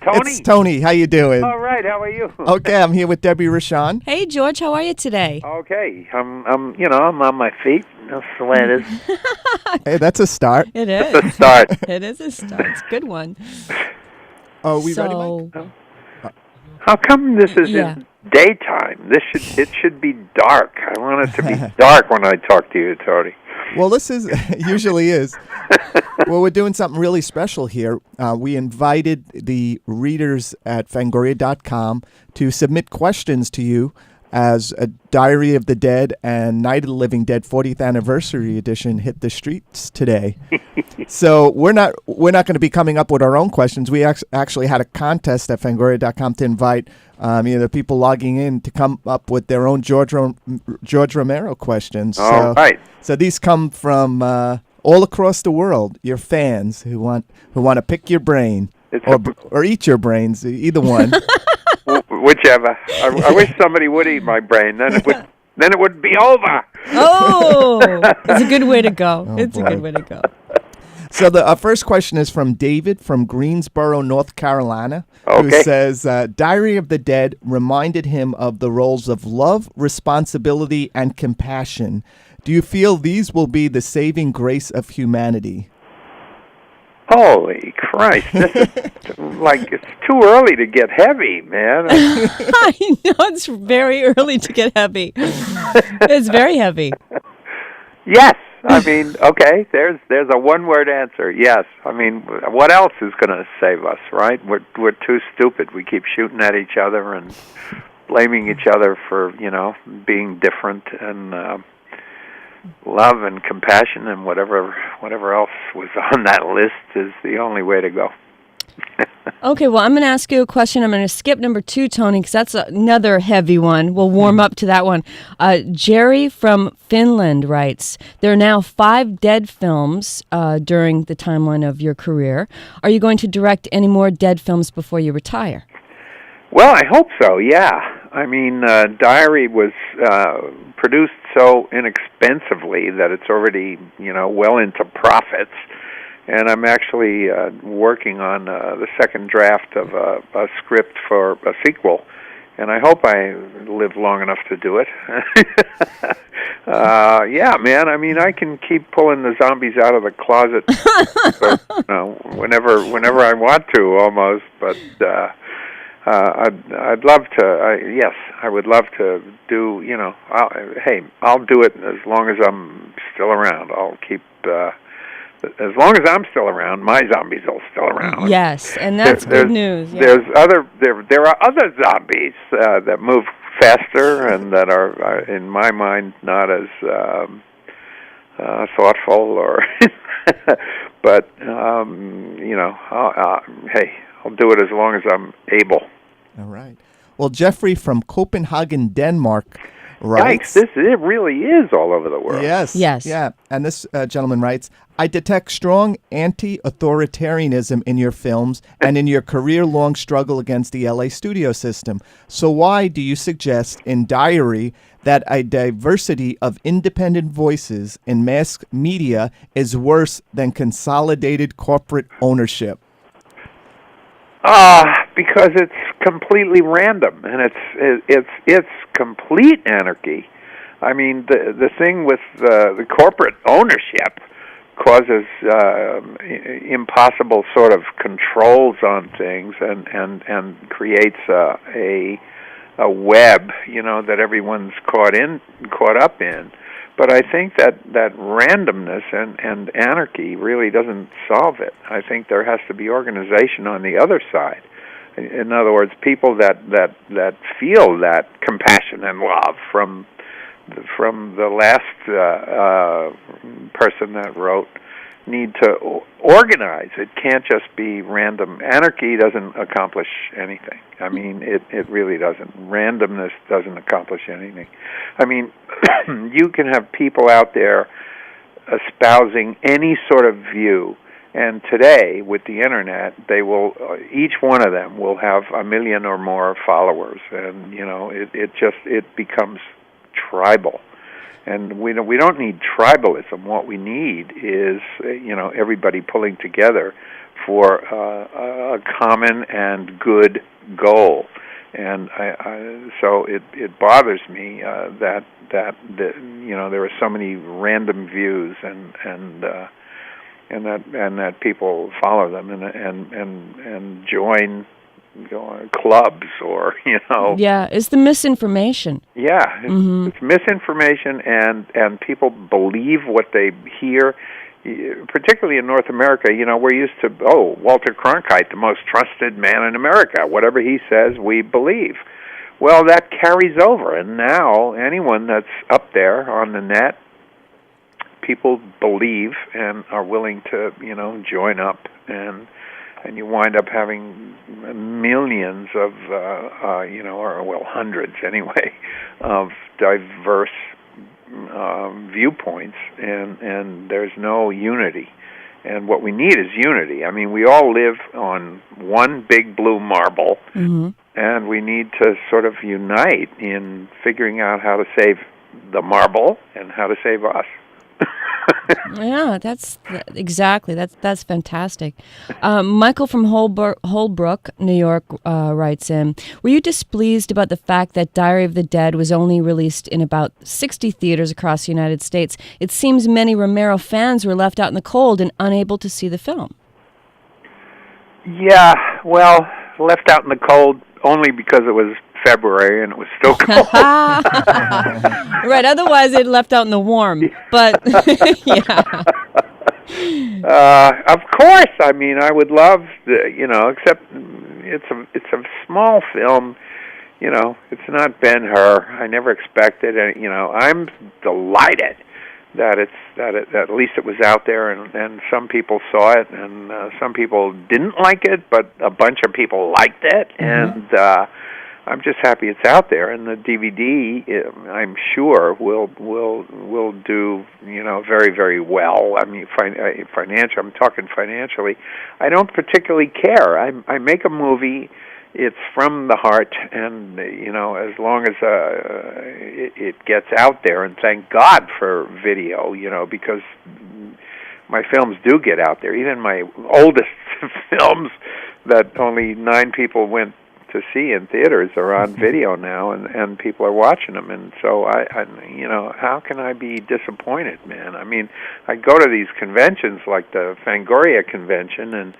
Tony? It's Tony. How you doing? All right, how are you? Okay, I'm here with Debbie Rochon. Hey, George, how are you today? Okay, I'm on my feet. That's the way it is. Hey, that's a start. It is. It's a start. It is a start. It's a good one. Oh, are we ready, Mike? How come this is in daytime? It should be dark. I want it to be dark when I talk to you, Tony. Well, this is usually is. Well, we're doing something really special here. We invited the readers at Fangoria.com to submit questions to you as a Diary of the Dead and Night of the Living Dead 40th Anniversary Edition hit the streets today. So we're not going to be coming up with our own questions. We actually had a contest at Fangoria.com to invite the people logging in to come up with their own George Romero questions. All right. So these come from all across the world. Your fans who want to pick your brain or eat your brains, either one. Whichever. I wish somebody would eat my brain. Then it would be over. Oh, it's a good way to go. A good way to go. So our first question is from David from Greensboro, North Carolina, who says, Diary of the Dead reminded him of the roles of love, responsibility, and compassion. Do you feel these will be the saving grace of humanity? Holy Christ. This is it's too early to get heavy, man. I know, it's very early to get heavy. It's very heavy. Yes. I mean, okay, there's a one-word answer. Yes. I mean, what else is going to save us, right? We're too stupid. We keep shooting at each other and blaming each other for, being different, and love and compassion and whatever else was on that list is the only way to go. Okay, well, I'm going to ask you a question. I'm going to skip number 2, Tony, because that's another heavy one. We'll warm up to that one. Jerry from Finland writes, there are now 5 Dead films during the timeline of your career. Are you going to direct any more Dead films before you retire? Well, I hope so, yeah. I mean, Diary was produced so inexpensively that it's already, well into profits. And I'm actually working on the second draft of a script for a sequel. And I hope I live long enough to do it. Yeah, man. I mean, I can keep pulling the zombies out of the closet whenever I want to, almost. But I'd love to. Yes, I would love to do. I'll do it as long as I'm still around. I'll keep. As long as I'm still around, my zombies are still around. Yes, and that's good news. Yeah. There are other zombies that move faster and that are, in my mind, not as thoughtful or. But I'll do it as long as I'm able. All right. Well, Jeffrey from Copenhagen, Denmark, writes. Yikes, it really is all over the world. Yes. Yeah. And this gentleman writes, I detect strong anti-authoritarianism in your films and in your career-long struggle against the LA studio system. So why do you suggest in Diary that a diversity of independent voices in mass media is worse than consolidated corporate ownership? Because it's completely random, and it's complete anarchy. I mean, the thing with the corporate ownership causes impossible sort of controls on things, and creates a web, that everyone's caught up in. But I think that randomness and anarchy really doesn't solve it. I think there has to be organization on the other side. In other words, people that feel that compassion and love from the last person that wrote need to organize. It can't just be random. Anarchy doesn't accomplish anything. I mean, it really doesn't. Randomness doesn't accomplish anything. I mean, you can have people out there espousing any sort of view, and today, with the internet, they will, each one of them will have 1 million or more followers, and, it becomes tribal. And we don't need tribalism. What we need is, everybody pulling together for a common and good goal. And so it bothers me that there are so many random views and that people follow them and join clubs or Yeah, it's the misinformation. Yeah, it's misinformation, and people believe what they hear. Particularly in North America, we're used to, Walter Cronkite, the most trusted man in America. Whatever he says, we believe. Well, that carries over, and now anyone that's up there on the net, people believe and are willing to, join up, and you wind up having millions of, hundreds anyway, of diverse viewpoints, and there's no unity. And what we need is unity. I mean, we all live on one big blue marble, and we need to sort of unite in figuring out how to save the marble and how to save us. Yeah, that's fantastic. Michael from Holbrook, New York, writes in, were you displeased about the fact that Diary of the Dead was only released in about 60 theaters across the United States? It seems many Romero fans were left out in the cold and unable to see the film. Yeah, well, left out in the cold only because it was February and it was still cold. Right, otherwise it left out in the warm. But yeah. Of course, I mean, I would love except it's a small film. It's not Ben-Hur. I never expected it. I'm delighted that at least it was out there, and some people saw it, and some people didn't like it, but a bunch of people liked it, and I'm just happy it's out there. And the DVD, I'm sure, will do very, very well. I mean, financial. I'm talking financially. I don't particularly care. I make a movie. It's from the heart, and as long as it gets out there, and thank God for video, because my films do get out there. Even my oldest films that only 9 people went to see in theaters are on video now, and people are watching them. And so I how can I be disappointed, man? I mean, I go to these conventions like the Fangoria convention, and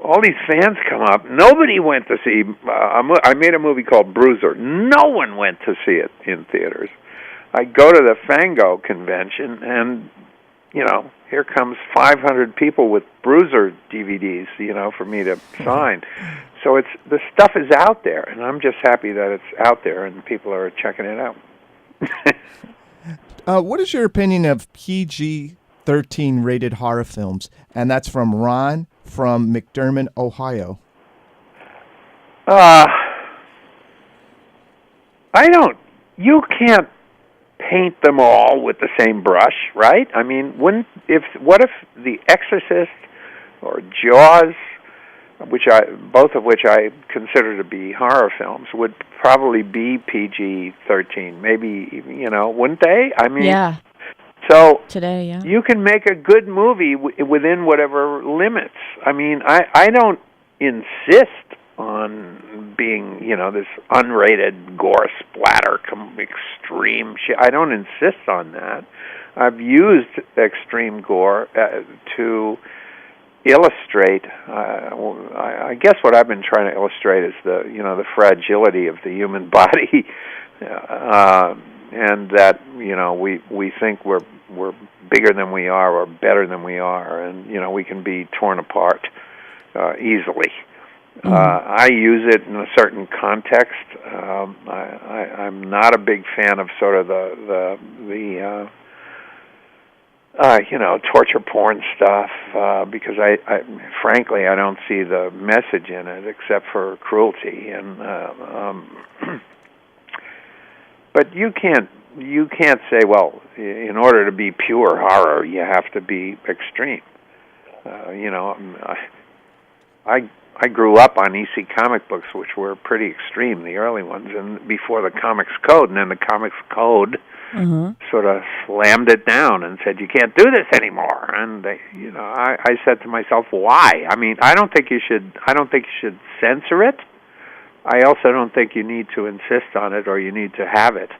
all these fans come up. Nobody went to see. I made a movie called Bruiser. No one went to see it in theaters. I go to the Fango convention, and here comes 500 people with Bruiser DVDs, for me to sign. So the stuff is out there, and I'm just happy that it's out there and people are checking it out. What is your opinion of PG-13 rated horror films? And that's from Ron from McDermott, Ohio. You can't paint them all with the same brush, right? I mean, what if The Exorcist or Jaws, both of which I consider to be horror films, would probably be PG-13, maybe, wouldn't they? I mean, yeah. So today, yeah, you can make a good movie within whatever limits. I mean, I don't insist on being, this unrated gore splatter, extreme shit. I don't insist on that. I've used extreme gore to illustrate. I guess what I've been trying to illustrate is the fragility of the human body, and that we think we're bigger than we are or better than we are, and we can be torn apart easily. I use it in a certain context. I'm not a big fan of sort of the torture porn stuff because I frankly I don't see the message in it except for cruelty, and but you can't say, well, in order to be pure horror you have to be extreme. I grew up on EC comic books, which were pretty extreme, the early ones, and before the Comics Code, and then the Comics Code sort of slammed it down and said, "You can't do this anymore." And I said to myself, "Why? I mean, I don't think you should censor it. I also don't think you need to insist on it or you need to have it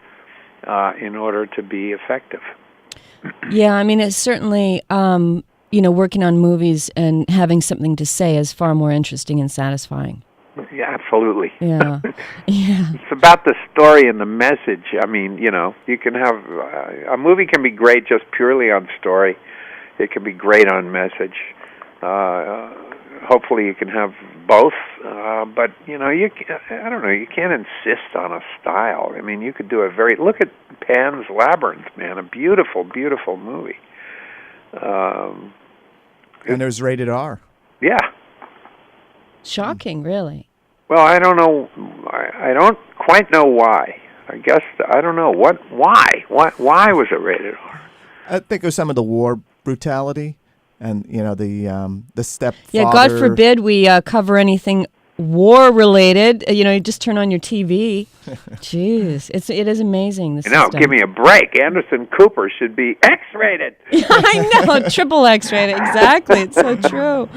in order to be effective." Yeah, I mean, it's certainly, working on movies and having something to say is far more interesting and satisfying. Yeah, absolutely. Yeah. It's about the story and the message. I mean, you can have a movie can be great just purely on story. It can be great on message. Hopefully, you can have both. But I don't know. You can't insist on a style. I mean, you could do look at Pan's Labyrinth, man. A beautiful, beautiful movie. And it was rated R. Yeah. Shocking, really. Well, I don't know. I don't quite know why. I guess I don't know why. Why was it rated R? I think it was some of the war brutality, and the stepfather. Yeah, God forbid we cover anything war-related. You just turn on your TV. Jeez, it is amazing. This system. Give me a break. Anderson Cooper should be X-rated. I know, triple X-rated. Exactly, it's so true.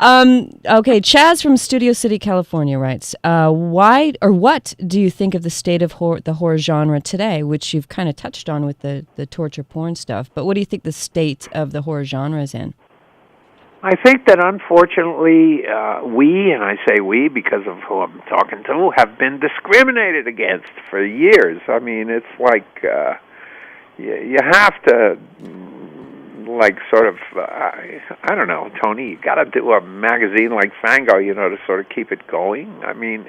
Okay, Chaz from Studio City, California writes, why or what do you think of the state of the horror genre today, which you've kind of touched on with the torture porn stuff, but what do you think the state of the horror genre is in? I think that unfortunately we, and I say we because of who I'm talking to, have been discriminated against for years. I mean, it's like you have to, sort of, I don't know, Tony, you got to do a magazine like Fango, to sort of keep it going. I mean,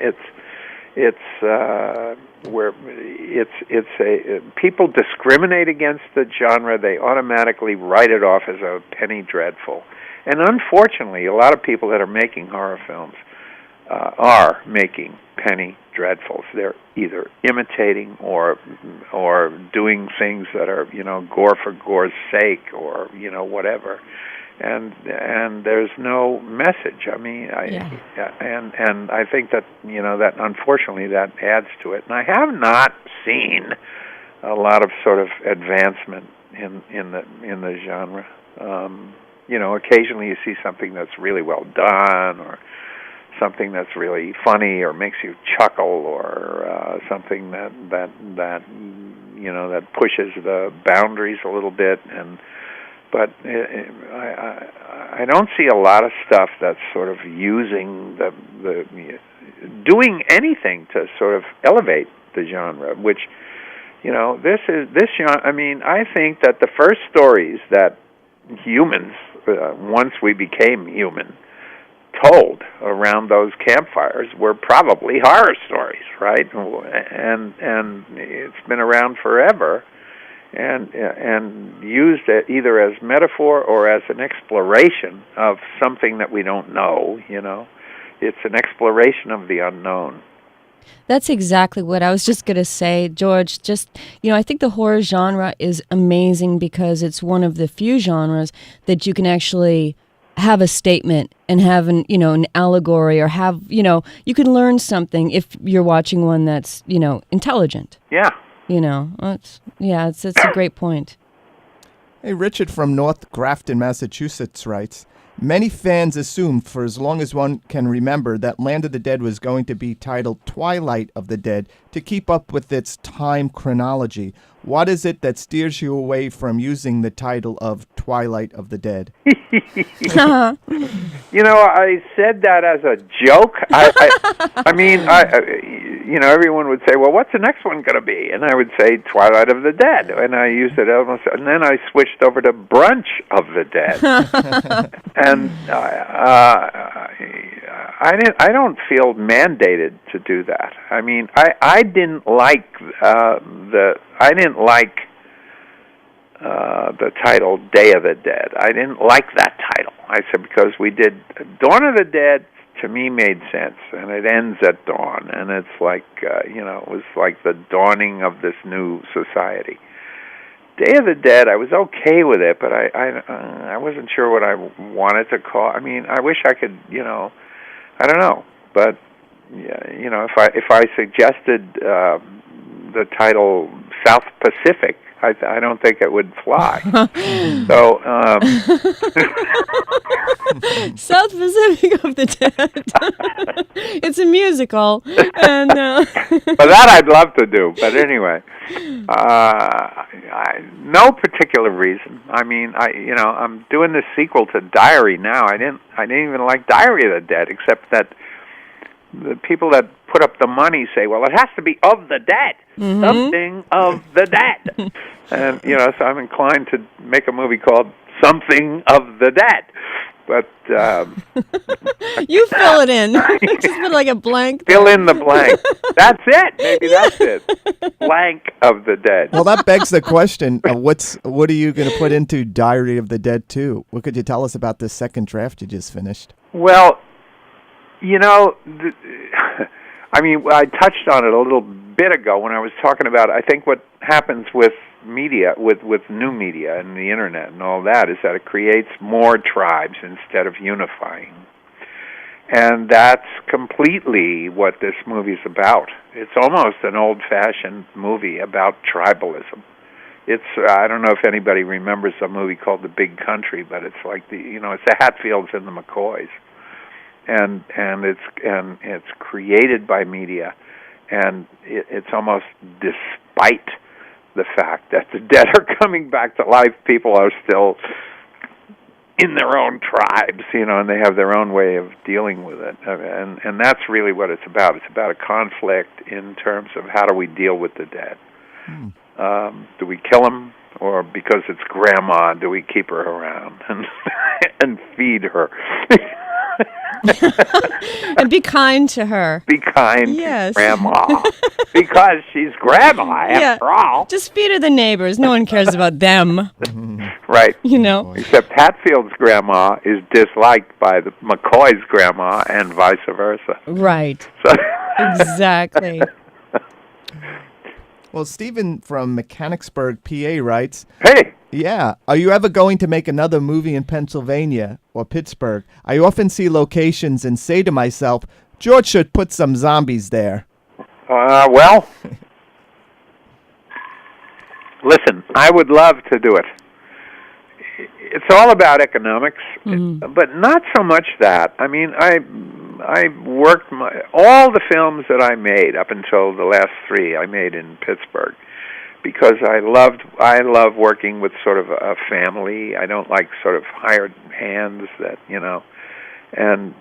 people discriminate against the genre. They automatically write it off as a penny dreadful. And unfortunately, a lot of people that are making horror films are making penny dreadfuls. They're either imitating or doing things that are, gore for gore's sake or, whatever. And there's no message. I mean, and I think that, that unfortunately that adds to it. And I have not seen a lot of sort of advancement in the genre. Occasionally you see something that's really well done, or something that's really funny, or makes you chuckle, or something that pushes the boundaries a little bit. But I don't see a lot of stuff that's sort of using the doing anything to sort of elevate the genre. Which, this genre. I mean, I think that the first stories that humans, once we became human, told around those campfires were probably horror stories, right? And it's been around forever, and used either as metaphor or as an exploration of something that we don't know. It's an exploration of the unknown. That's exactly what I was just going to say, George. I think the horror genre is amazing because it's one of the few genres that you can actually have a statement and have an allegory, or have, you can learn something if you're watching one that's, intelligent. Yeah. It's a great point. Hey, Richard from North Grafton, Massachusetts writes, many fans assumed for as long as one can remember that Land of the Dead was going to be titled Twilight of the Dead to keep up with its time chronology. What is it that steers you away from using the title of Twilight of the Dead? I said that as a joke. I mean, everyone would say, well, what's the next one going to be? And I would say Twilight of the Dead. And I used it almost, and then I switched over to Brunch of the Dead. And I don't feel mandated to do that. I mean, I didn't like the title Day of the Dead. I didn't like that title. I said, because we did Dawn of the Dead, to me made sense, and it ends at dawn, and it's like it was like the dawning of this new society. Day of the Dead, I was okay with it, but I wasn't sure what I wanted to call. I mean, I wish I could, I don't know, but if I suggested the title South Pacific, I don't think it would fly. So, South Pacific of the Dead. It's a musical, and but that I'd love to do. But anyway, no particular reason. I mean, I'm doing this sequel to Diary now. I didn't even like Diary of the Dead, except that the people that put up the money say, well, it has to be of the dead, something of the dead. And, so I'm inclined to make a movie called Something of the Dead. But you fill it in. Just put like a blank. Fill in the blank. That's it. Maybe that's it. Blank of the Dead. Well, that begs the question of what are you going to put into Diary of the Dead 2? What could you tell us about this second draft you just finished? Well, I touched on it a little bit ago when I was talking about, I think what happens with media, with new media and the internet and all that, is that it creates more tribes instead of unifying. And that's completely what this movie's about. It's almost an old-fashioned movie about tribalism. I don't know if anybody remembers a movie called The Big Country, but it's like it's the Hatfields and the McCoys. And it's created by media, and it's almost despite the fact that the dead are coming back to life. People are still in their own tribes, and they have their own way of dealing with it. And that's really what it's about. It's about a conflict in terms of how do we deal with the dead. Do we kill them, or because it's grandma, do we keep her around and feed her? And be kind to her. Be kind to grandma. Because she's grandma, after all. Just feed her the neighbors. No one cares about them. Right. Except Hatfield's grandma is disliked by the McCoy's grandma and vice versa. Right. So exactly. Well, Stephen from Mechanicsburg, PA writes, hey! Yeah, are you ever going to make another movie in Pennsylvania or Pittsburgh? I often see locations and say to myself, George should put some zombies there. Well, listen, I would love to do it. It's all about economics, but not so much that. I mean, I worked all the films that I made up until the last 3 I made in Pittsburgh, because I love working with sort of a family. I don't like sort of hired hands that, And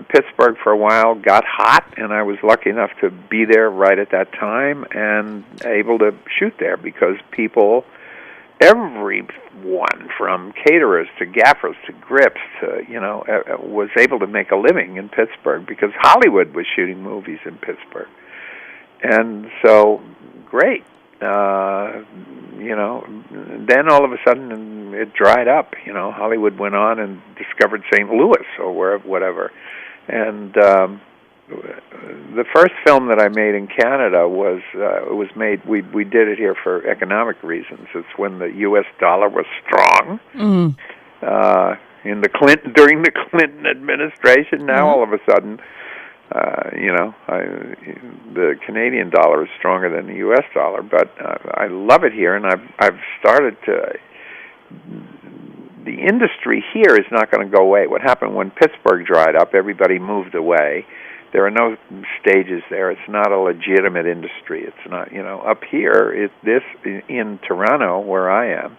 Pittsburgh for a while got hot, and I was lucky enough to be there right at that time and able to shoot there because people, everyone from caterers to gaffers to grips to, was able to make a living in Pittsburgh because Hollywood was shooting movies in Pittsburgh. And so, great. Then all of a sudden it dried up. Hollywood went on and discovered St. Louis or whatever. And the first film that I made in Canada was made. We did it here for economic reasons. It's when the U.S. dollar was strong. During the Clinton administration. Now all of a sudden, the Canadian dollar is stronger than the U.S. dollar, but I love it here, and I've started to. The industry here is not going to go away. What happened when Pittsburgh dried up? Everybody moved away. There are no stages there. It's not a legitimate industry. It's not, up here. In Toronto, where I am,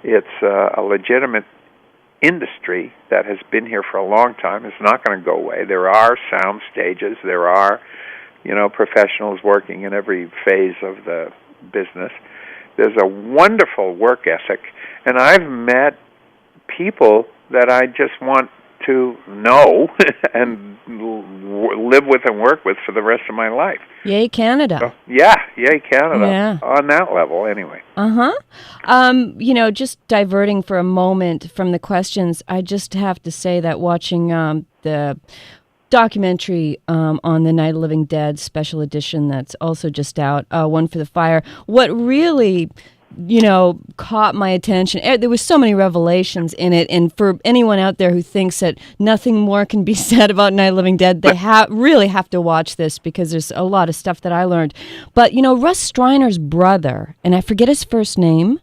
it's a legitimate industry that has been here for a long time. It's not going to go away. There are sound stages. There are, professionals working in every phase of the business. There's a wonderful work ethic, and I've met people that I just want to know and live with and work with for the rest of my life. Yay, Canada. So, yay, Canada. Yeah. On that level, anyway. Just diverting for a moment from the questions, I just have to say that watching the documentary on the Night of the Living Dead special edition that's also just out, One for the Fire, what really caught my attention. There was so many revelations in it, and for anyone out there who thinks that nothing more can be said about Night of the Living Dead, they really have to watch this because there's a lot of stuff that I learned. But, Russ Striner's brother, and I forget his first name.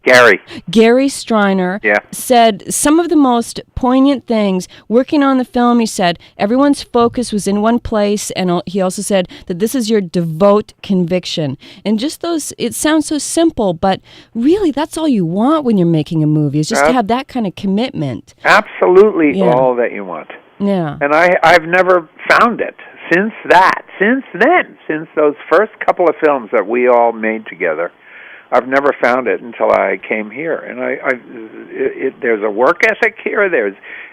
Gary Striner said some of the most poignant things. Working on the film, he said, everyone's focus was in one place, and he also said that this is your devout conviction. And just those, it sounds so simple, but really, that's all you want when you're making a movie, is just to have that kind of commitment. Absolutely all that you want. Yeah. And I've never found it since those first couple of films that we all made together. I've never found it until I came here. And there's a work ethic here.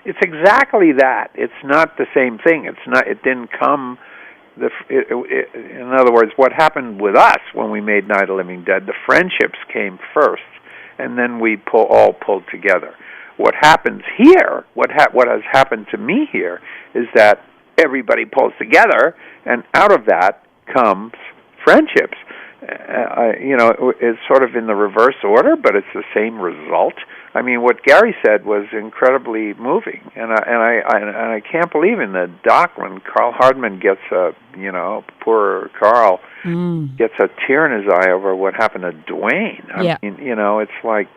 It's exactly that. It's not the same thing. It didn't come... in other words, what happened with us when we made Night of the Living Dead, the friendships came first, and then we all pulled together. What happens here, what has happened to me here, is that everybody pulls together, and out of that comes friendships. It's sort of in the reverse order, but it's the same result. I mean, what Gary said was incredibly moving, and I can't believe in the doc when Carl Hardman gets poor Carl gets a tear in his eye over what happened to Dwayne. I mean, it's like,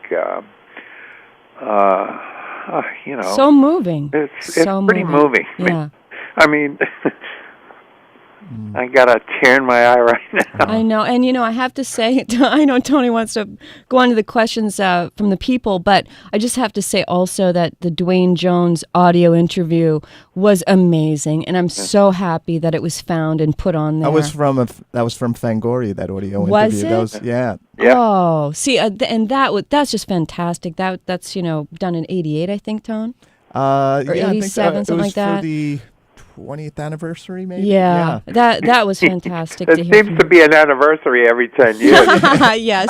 so moving. It's pretty moving. Yeah. I mean. I got a tear in my eye right now. I know. And, I have to say, I know Tony wants to go on to the questions from the people, but I just have to say also that the Dwayne Jones audio interview was amazing, and I'm so happy that it was found and put on there. That was from Fangoria, that audio was interview. It? Yeah. Oh, see, and that's just fantastic. That's done in '88, I think, Tone. Or '87, something like that. For the 20th anniversary, maybe? Yeah. That was fantastic to hear. It seems to be an anniversary every 10 years. Yes.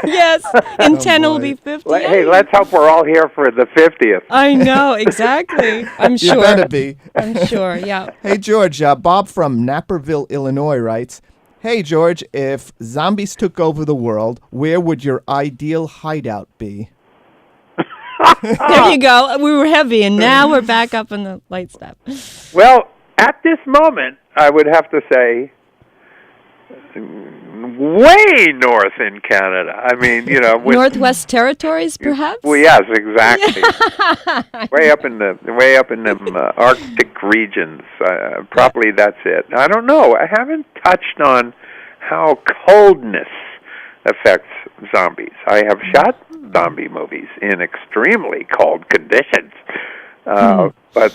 Yes. In 10 it'll be 50. Hey, let's hope we're all here for the 50th. I know, exactly. I'm sure. You better be. I'm sure, yeah. Hey, George, Bob from Naperville, Illinois writes, hey, George, if zombies took over the world, where would your ideal hideout be? There you go. We were heavy, and now we're back up in the light step. Well, at this moment, I would have to say way north in Canada. I mean, Northwest Territories, perhaps. Well, yes, exactly. way up in them Arctic regions. Probably that's it. I don't know. I haven't touched on how coldness affects zombies. I have shot zombie movies in extremely cold conditions, but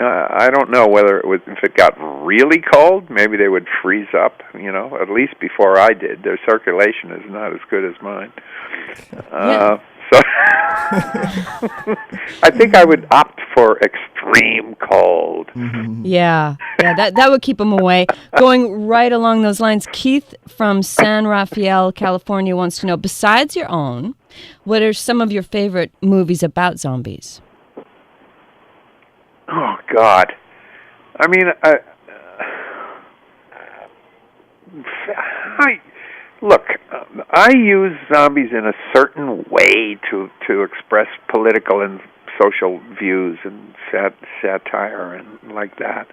I don't know whether if it got really cold, maybe they would freeze up. At least before I did. Their circulation is not as good as mine, so I think I would opt for extreme cold. Mm-hmm. Yeah, that would keep them away. Going right along those lines, Keith from San Rafael, California wants to know, besides your own, what are some of your favorite movies about zombies? Oh, God. I mean, I use zombies in a certain way to express political and social views and satire and like that.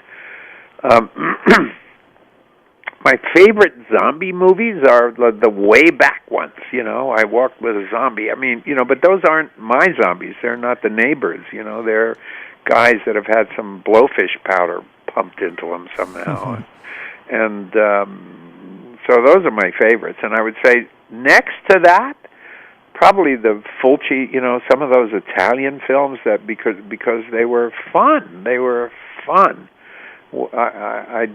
My favorite zombie movies are the way back ones. I walked with a zombie. I mean, but those aren't my zombies. They're not the neighbors. They're guys that have had some blowfish powder pumped into them somehow. And so those are my favorites. And I would say next to that, probably the Fulci, some of those Italian films that because they were fun. They were fun. I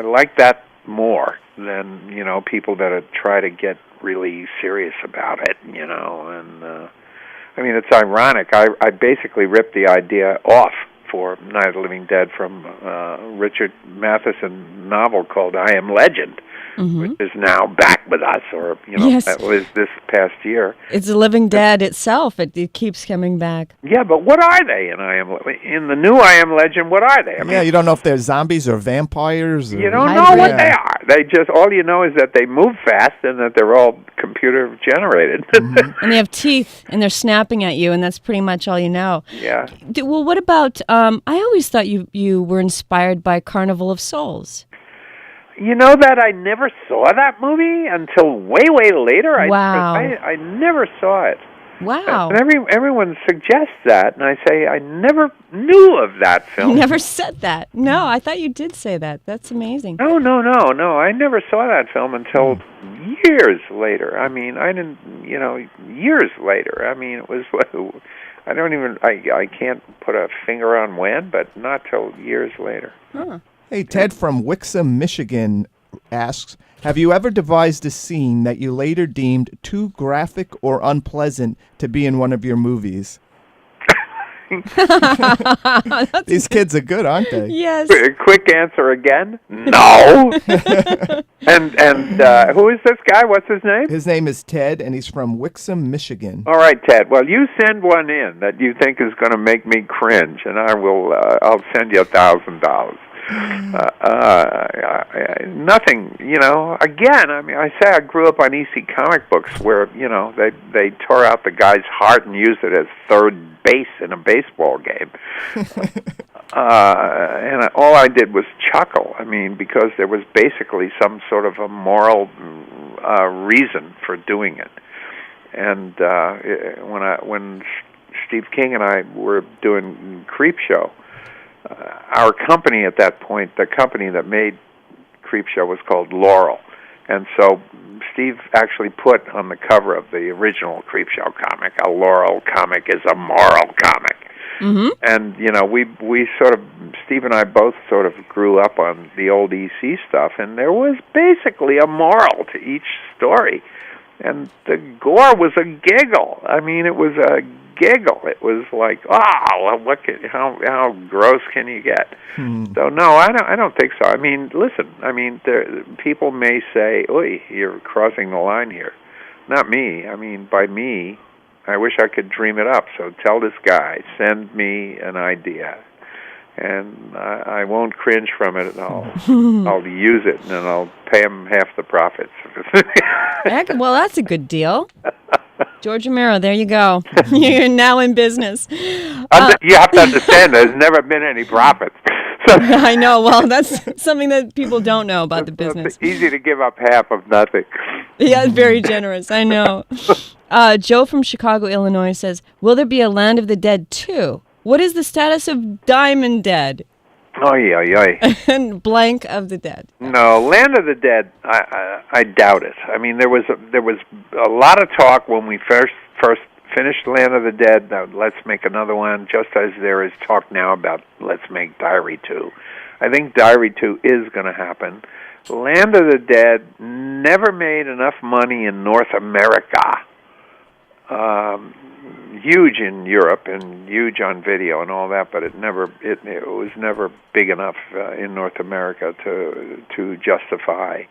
like that more than people that try to get really serious about it. And I mean, it's ironic. I basically ripped the idea off for Night of the Living Dead from Richard Matheson novel called I Am Legend, which is now back with us, or yes. That was this past year. It's the Living Dead itself. It keeps coming back. Yeah, but what are they in the new I Am Legend? What are they? I mean, you don't know if they're zombies or vampires. You don't know what they are. They just, all you know is that they move fast and that they're all computer generated. And they have teeth, and they're snapping at you, and that's pretty much all you know. Yeah. Well, what about, I always thought you were inspired by Carnival of Souls. You know that I never saw that movie until way, way later. Wow. I never saw it. Wow. And everyone suggests that, and I say, I never knew of that film. You never said that. No, I thought you did say that. That's amazing. No. I never saw that film until years later. I mean, I didn't, years later. I mean, it was, I can't put a finger on when, but not till years later. Huh. Hey, Ted from Wixom, Michigan asks, have you ever devised a scene that you later deemed too graphic or unpleasant to be in one of your movies? These kids are good, aren't they? Yes. Quick answer again, no. and who is this guy? What's his name? His name is Ted, and he's from Wixom, Michigan. All right, Ted. Well, you send one in that you think is going to make me cringe, and I'll send you $1,000. Nothing, again, I mean, I say I grew up on EC comic books where, they tore out the guy's heart and used it as third base in a baseball game. And all I did was chuckle, because there was basically some sort of a moral reason for doing it. And when Steve King and I were doing Creepshow, our company at that point, the company that made Creepshow, was called Laurel. And so Steve actually put on the cover of the original Creepshow comic, a Laurel comic is a moral comic. Mm-hmm. And, we sort of, Steve and I both sort of grew up on the old EC stuff, and there was basically a moral to each story. And the gore was a giggle. I mean, it was a giggle. It was like, how gross can you get? So no, I don't think so. I mean, listen, people may say, "Oy, you're crossing the line here." Not me. I mean, by me, I wish I could dream it up. So tell this guy, send me an idea, and I won't cringe from it at all. I'll use it, and then I'll pay him half the profits. Well, that's a good deal. George Romero, there you go. You're now in business. You have to understand, there's never been any profits. I know. Well, that's something that people don't know about the business. It's easy to give up half of nothing. Yeah, very generous. I know. Joe from Chicago, Illinois says, will there be a Land of the Dead 2? What is the status of Diamond Dead? And Blank of the Dead. No, Land of the Dead, I doubt it. I mean, there was a lot of talk when we first finished Land of the Dead. Now, let's make another one, just as there is talk now about let's make Diary 2. I think Diary 2 is going to happen. Land of the Dead never made enough money in North America. Huge in Europe and huge on video and all that, but it was never big enough in North America to justify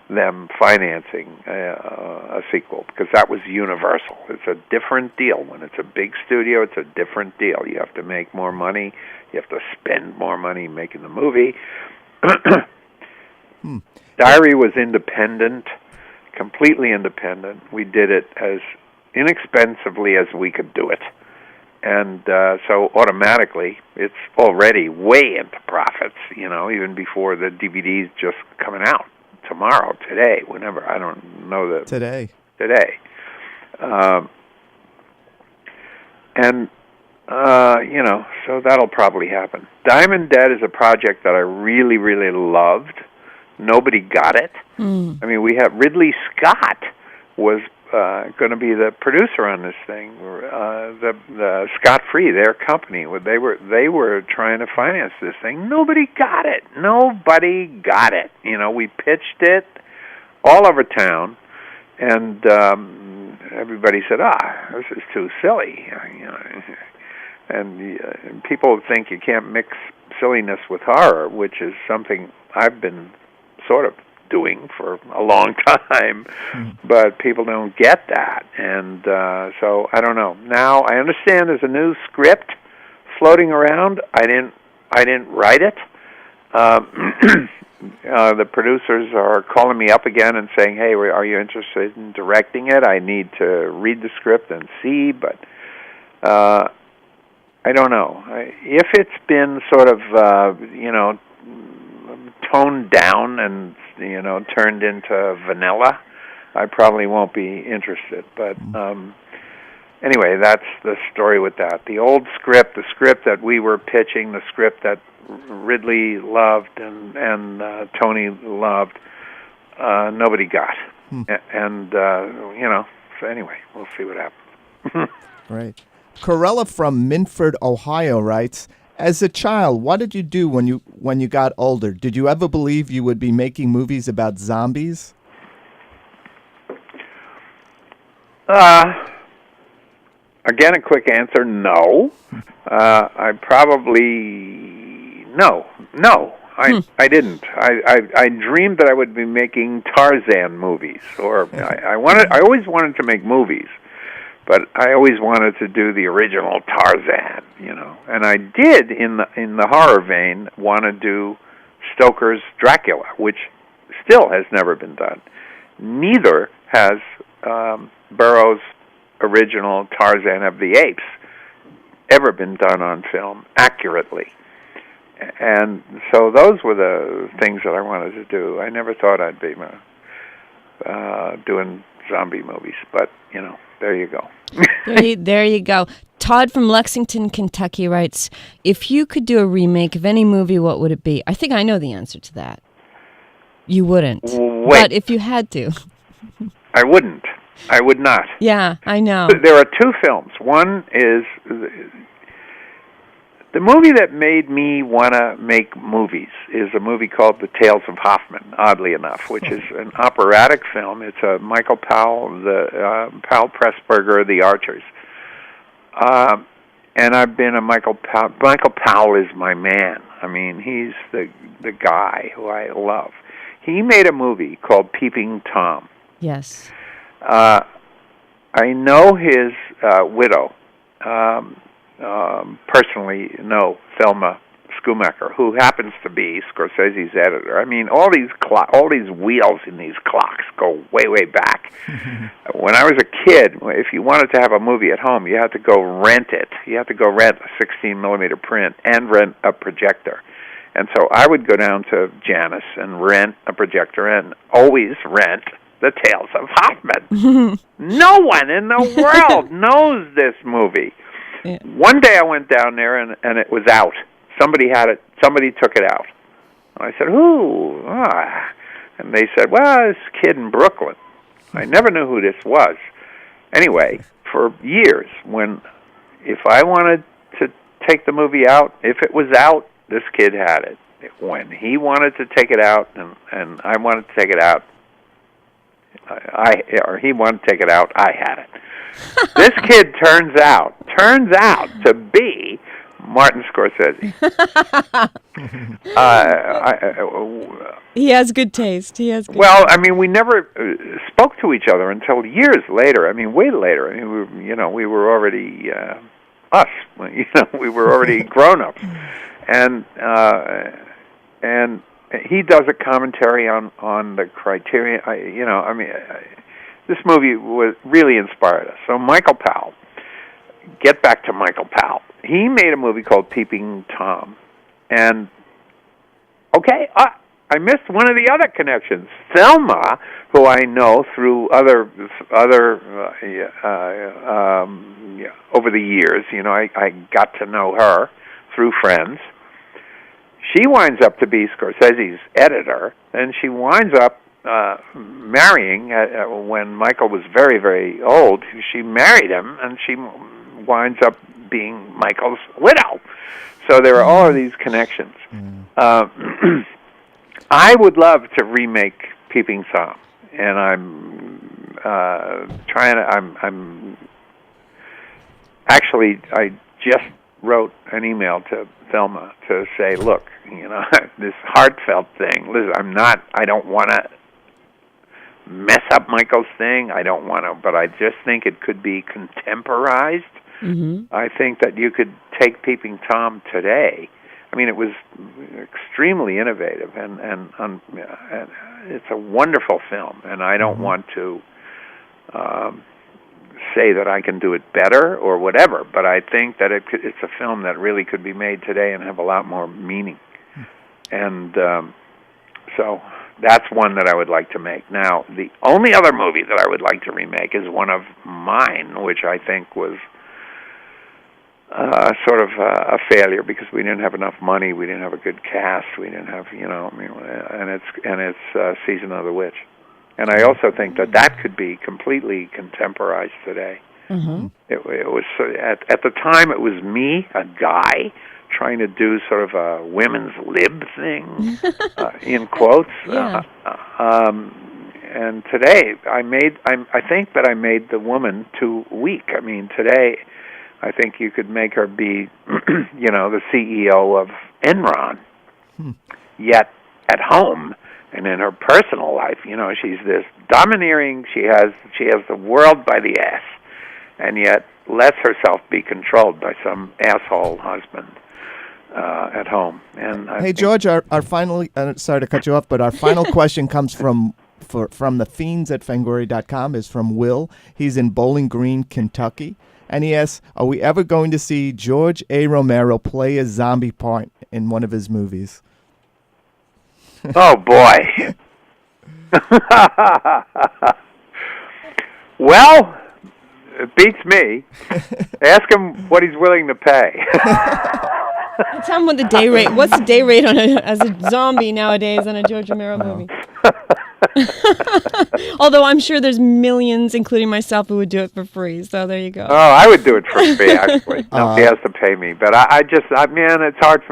them financing a sequel, because that was Universal. It's a different deal. When it's a big studio, it's a different deal. You have to make more money. You have to spend more money making the movie. Diary was independent, completely independent. We did it as inexpensively as we could do it. And so automatically, it's already way into profits, even before the DVD's just coming out tomorrow, today, whenever. I don't know the... Today. So that'll probably happen. Diamond Dead is a project that I really, really loved. Nobody got it. I mean, we have Ridley Scott was going to be the producer on this thing. The Scott Free, their company, they were trying to finance this thing. Nobody got it. We pitched it all over town, and everybody said, this is too silly. And people think you can't mix silliness with horror, which is something I've been sort of doing for a long time, but people don't get that, and so I don't know. Now I understand there's a new script floating around. I didn't write it. the producers are calling me up again and saying, "Hey, are you interested in directing it? I need to read the script and see," but I don't know. If it's been sort of, toned down and, turned into vanilla, I probably won't be interested. But anyway, that's the story with that. The old script, the script that we were pitching, the script that Ridley loved and Tony loved, nobody got. And, so anyway, we'll see what happens. Right. Corella from Minford, Ohio writes, as a child, what did you do when you got older? Did you ever believe you would be making movies about zombies? Again, a quick answer, no. I probably, no. I didn't. I dreamed that I would be making Tarzan movies, or I always wanted to make movies. But I always wanted to do the original Tarzan, and I did in the horror vein want to do Stoker's Dracula, which still has never been done. Neither has Burroughs' original Tarzan of the Apes ever been done on film accurately. And so those were the things that I wanted to do. I never thought I'd be doing zombie movies, but there you go. There you go. Todd from Lexington, Kentucky writes, if you could do a remake of any movie, what would it be? I think I know the answer to that. You wouldn't. Wait. But if you had to. I wouldn't. I would not. Yeah, I know. There are two films. One is the movie that made me want to make movies is a movie called The Tales of Hoffman, oddly enough, which is an operatic film. It's a Michael Powell, Powell Pressburger, The Archers. And I've been a Michael Powell. Michael Powell is my man. I mean, he's the guy who I love. He made a movie called Peeping Tom. Yes. I know his widow. Personally know Thelma Schumacher, who happens to be Scorsese's editor. I mean, all these wheels in these clocks go way, way back. When I was a kid, if you wanted to have a movie at home, you had to go rent it. You had to go rent a 16-millimeter print and rent a projector. And so I would go down to Janus and rent a projector and always rent The Tales of Hoffman. No one in the world knows this movie. Yeah. One day I went down there and it was out. Somebody had it. Somebody took it out. I said, "Who?" And they said, "Well, this kid in Brooklyn." I never knew who this was. Anyway, for years, if I wanted to take the movie out, if it was out, this kid had it. When he wanted to take it out, and I wanted to take it out, or he wanted to take it out, I had it. This kid turns out to be Martin Scorsese. He has good taste. Well, I mean, we never spoke to each other until years later. I mean, way later. I mean, we were already us. We were already grown up, and he does a commentary on the Criterion. This movie really inspired us. So Michael Powell, get back to Michael Powell. He made a movie called Peeping Tom. And, okay, I missed one of the other connections. Thelma, who I know through other over the years, I got to know her through friends. She winds up to be Scorsese's editor, and she winds up marrying, when Michael was very, very old, she married him, and she winds up being Michael's widow. So there are all of these connections. I would love to remake Peeping Tom, and I'm I just wrote an email to Thelma to say, look, this heartfelt thing, listen, I don't want to mess up Michael's thing. I don't want to, but I just think it could be contemporized. Mm-hmm. I think that you could take Peeping Tom today. I mean, it was extremely innovative, and it's a wonderful film. And I don't want to say that I can do it better or whatever, but I think that it's a film that really could be made today and have a lot more meaning. And so that's one that I would like to make. Now, the only other movie that I would like to remake is one of mine, which I think was sort of a failure because we didn't have enough money, we didn't have a good cast, we didn't have, and it's Season of the Witch. And I also think that could be completely contemporized today. Mm-hmm. It was at the time it was me, a guy, trying to do sort of a women's lib thing, in quotes. Yeah. And today I think that I made the woman too weak. I mean, today I think you could make her be, the CEO of Enron. Yet at home and in her personal life, she's this domineering. She has the world by the ass, and yet lets herself be controlled by some asshole husband at home. And hey, George, our final sorry to cut you off, but our final question comes from the fiends at Fangoria.com is from Will. He's in Bowling Green, Kentucky. And he asks, are we ever going to see George A. Romero play a zombie part in one of his movies? Oh, boy. Well, it beats me. Ask him what he's willing to pay. Tell him what the day rate. What's the day rate as a zombie nowadays on a George Romero movie? Although I'm sure there's millions, including myself, who would do it for free. So there you go. Oh, I would do it for free, actually. No, he has to pay me. But man, it's hard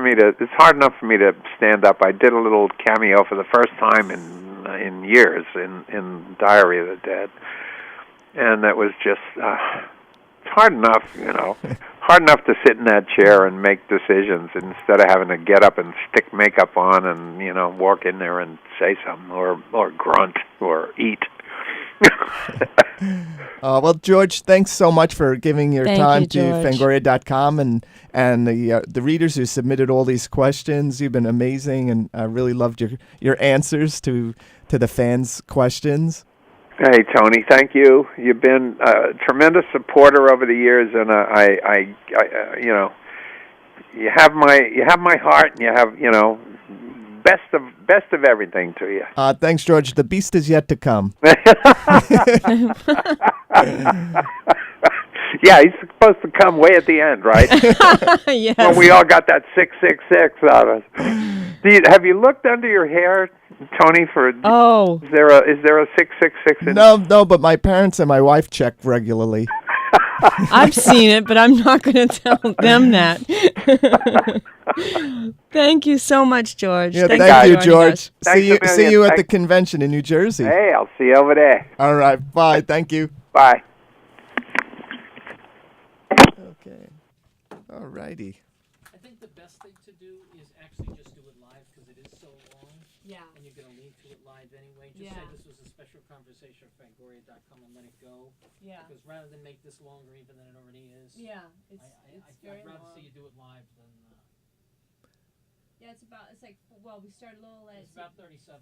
enough for me to stand up. I did a little cameo for the first time in years in Diary of the Dead, and that was just it's hard enough, hard enough to sit in that chair and make decisions instead of having to get up and stick makeup on and walk in there and say something or grunt or eat. Well, George, thanks so much for giving your time to Fangoria.com and the readers who submitted all these questions. You've been amazing, and I really loved your answers to the fans' questions. Hey, Tony, thank you. You've been a tremendous supporter over the years, and I you have my heart, and you have best of everything to you. Thanks, George. The beast is yet to come. Yeah, he's supposed to come way at the end, right? Yes. When we all got that 666 out of us. Have you looked under your hair, Tony? Oh, is there a 666? No, but my parents and my wife check regularly. I've seen it, but I'm not going to tell them that. Thank you so much, George. Yeah, thank you, George. See you at the Thanks. convention in New Jersey. Hey, I'll see you over there. All right, bye. Thank you. Bye. Okay. All righty. I think the best thing to do is actually just do it live because it is so long. Yeah. And you're going to lead to it live anyway. Just say this was a special conversation at Fangoria.com and let it go. Yeah. Because rather than make this longer even than it already is. Yeah, I'd rather see you do it live than... Yeah, it's like, we start a little... It's about 37.